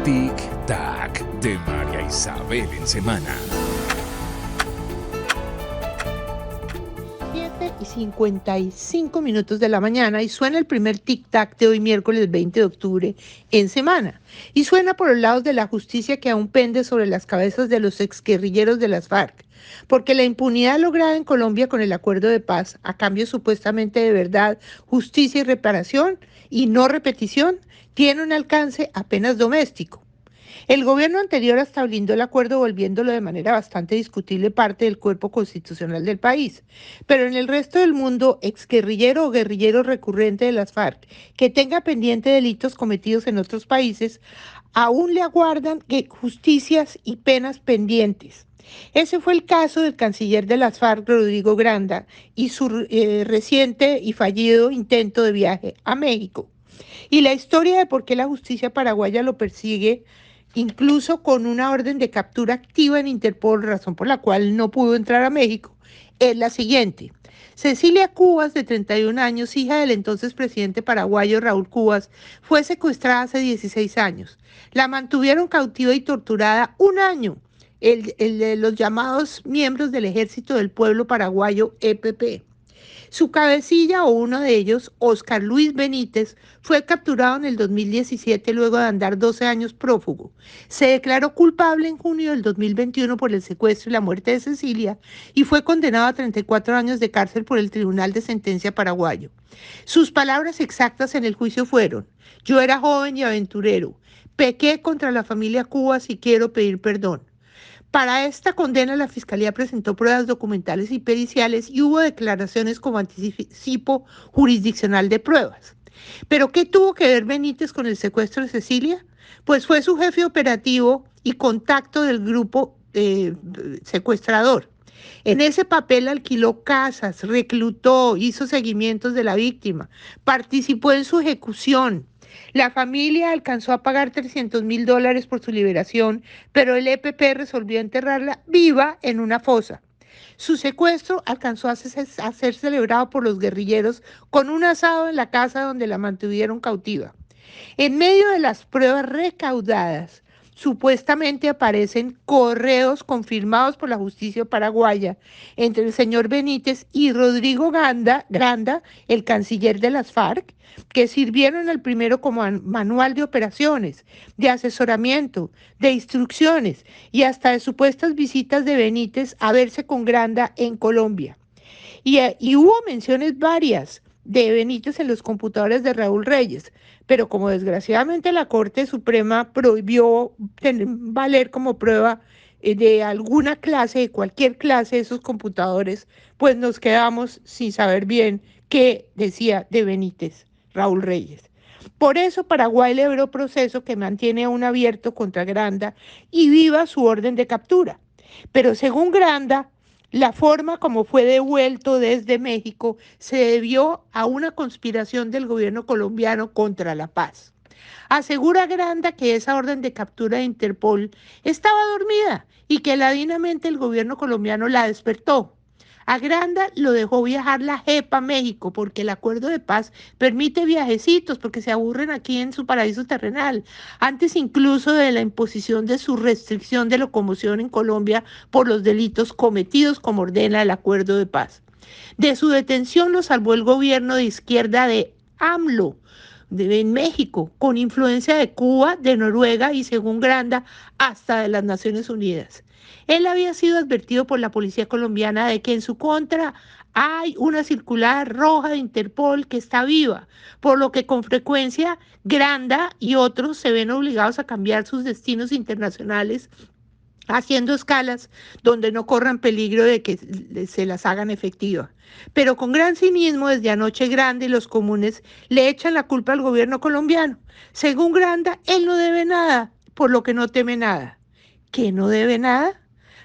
Tic-tac de María Isabel en Semana. 7:55 de la mañana y suena el primer tic-tac de hoy miércoles 20 de octubre en Semana. Y suena por los lados de la justicia que aún pende sobre las cabezas de los exguerrilleros de las FARC. Porque la impunidad lograda en Colombia con el acuerdo de paz, a cambio supuestamente de verdad, justicia y reparación, y no repetición, tiene un alcance apenas doméstico. El gobierno anterior hasta blindó el acuerdo volviéndolo de manera bastante discutible parte del cuerpo constitucional del país. Pero en el resto del mundo, exguerrillero o guerrillero recurrente de las FARC que tenga pendiente delitos cometidos en otros países, aún le aguardan justicias y penas pendientes. Ese fue el caso del canciller de las FARC, Rodrigo Granda, y su reciente y fallido intento de viaje a México. Y la historia de por qué la justicia paraguaya lo persigue, incluso con una orden de captura activa en Interpol, razón por la cual no pudo entrar a México, es la siguiente. Cecilia Cubas, de 31 años, hija del entonces presidente paraguayo Raúl Cubas, fue secuestrada hace 16 años. La mantuvieron cautiva y torturada un año, el de los llamados miembros del Ejército del Pueblo Paraguayo, EPP. Su cabecilla o uno de ellos, Óscar Luis Benítez, fue capturado en el 2017 luego de andar 12 años prófugo. Se declaró culpable en junio del 2021 por el secuestro y la muerte de Cecilia y fue condenado a 34 años de cárcel por el Tribunal de Sentencia paraguayo. Sus palabras exactas en el juicio fueron: yo era joven y aventurero, pequé contra la familia Cubas y quiero pedir perdón. Para esta condena, la Fiscalía presentó pruebas documentales y periciales y hubo declaraciones como anticipo jurisdiccional de pruebas. ¿Pero qué tuvo que ver Benítez con el secuestro de Cecilia? Pues fue su jefe operativo y contacto del grupo secuestrador. En ese papel alquiló casas, reclutó, hizo seguimientos de la víctima, participó en su ejecución. La familia alcanzó a pagar $300,000 por su liberación, pero el EPP resolvió enterrarla viva en una fosa. Su secuestro alcanzó a ser celebrado por los guerrilleros con un asado en la casa donde la mantuvieron cautiva. En medio de las pruebas recaudadas, supuestamente aparecen correos confirmados por la justicia paraguaya entre el señor Benítez y Rodrigo Granda, el canciller de las FARC, que sirvieron al primero como manual de operaciones, de asesoramiento, de instrucciones y hasta de supuestas visitas de Benítez a verse con Granda en Colombia. Y hubo menciones varias de Benítez en los computadores de Raúl Reyes, pero como desgraciadamente la Corte Suprema prohibió valer como prueba de alguna clase, de cualquier clase, esos computadores, pues nos quedamos sin saber bien qué decía de Benítez Raúl Reyes. Por eso Paraguay libró proceso que mantiene aún abierto contra Granda y viva su orden de captura. Pero según Granda, la forma como fue devuelto desde México se debió a una conspiración del gobierno colombiano contra la paz. Asegura Granda que esa orden de captura de Interpol estaba dormida y que ladinamente el gobierno colombiano la despertó. A Granda lo dejó viajar la JEP a México porque el acuerdo de paz permite viajecitos porque se aburren aquí en su paraíso terrenal, antes incluso de la imposición de su restricción de locomoción en Colombia por los delitos cometidos como ordena el acuerdo de paz. De su detención lo salvó el gobierno de izquierda de AMLO en México, con influencia de Cuba, de Noruega y, según Granda, hasta de las Naciones Unidas. Él había sido advertido por la policía colombiana de que en su contra hay una circular roja de Interpol que está viva, por lo que con frecuencia Granda y otros se ven obligados a cambiar sus destinos internacionales haciendo escalas donde no corran peligro de que se las hagan efectivas. Pero con gran cinismo, desde anoche Granda y los comunes le echan la culpa al gobierno colombiano. Según Granda, él no debe nada, por lo que no teme nada. ¿Que no debe nada?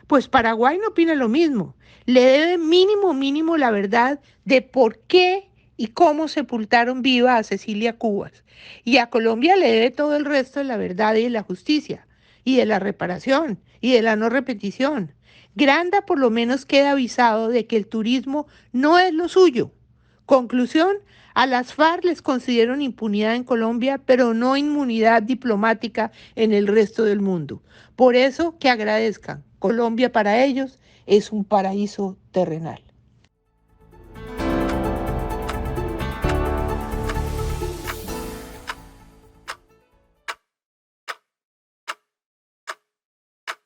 Pues Paraguay no opina lo mismo. Le debe mínimo la verdad de por qué y cómo sepultaron viva a Cecilia Cubas. Y a Colombia le debe todo el resto de la verdad y de la justicia, y de la reparación, y de la no repetición. Granda por lo menos queda avisado de que el turismo no es lo suyo. Conclusión, A las FARC les concedieron impunidad en Colombia, pero no inmunidad diplomática en el resto del mundo. Por eso que agradezcan. Colombia para ellos es un paraíso terrenal.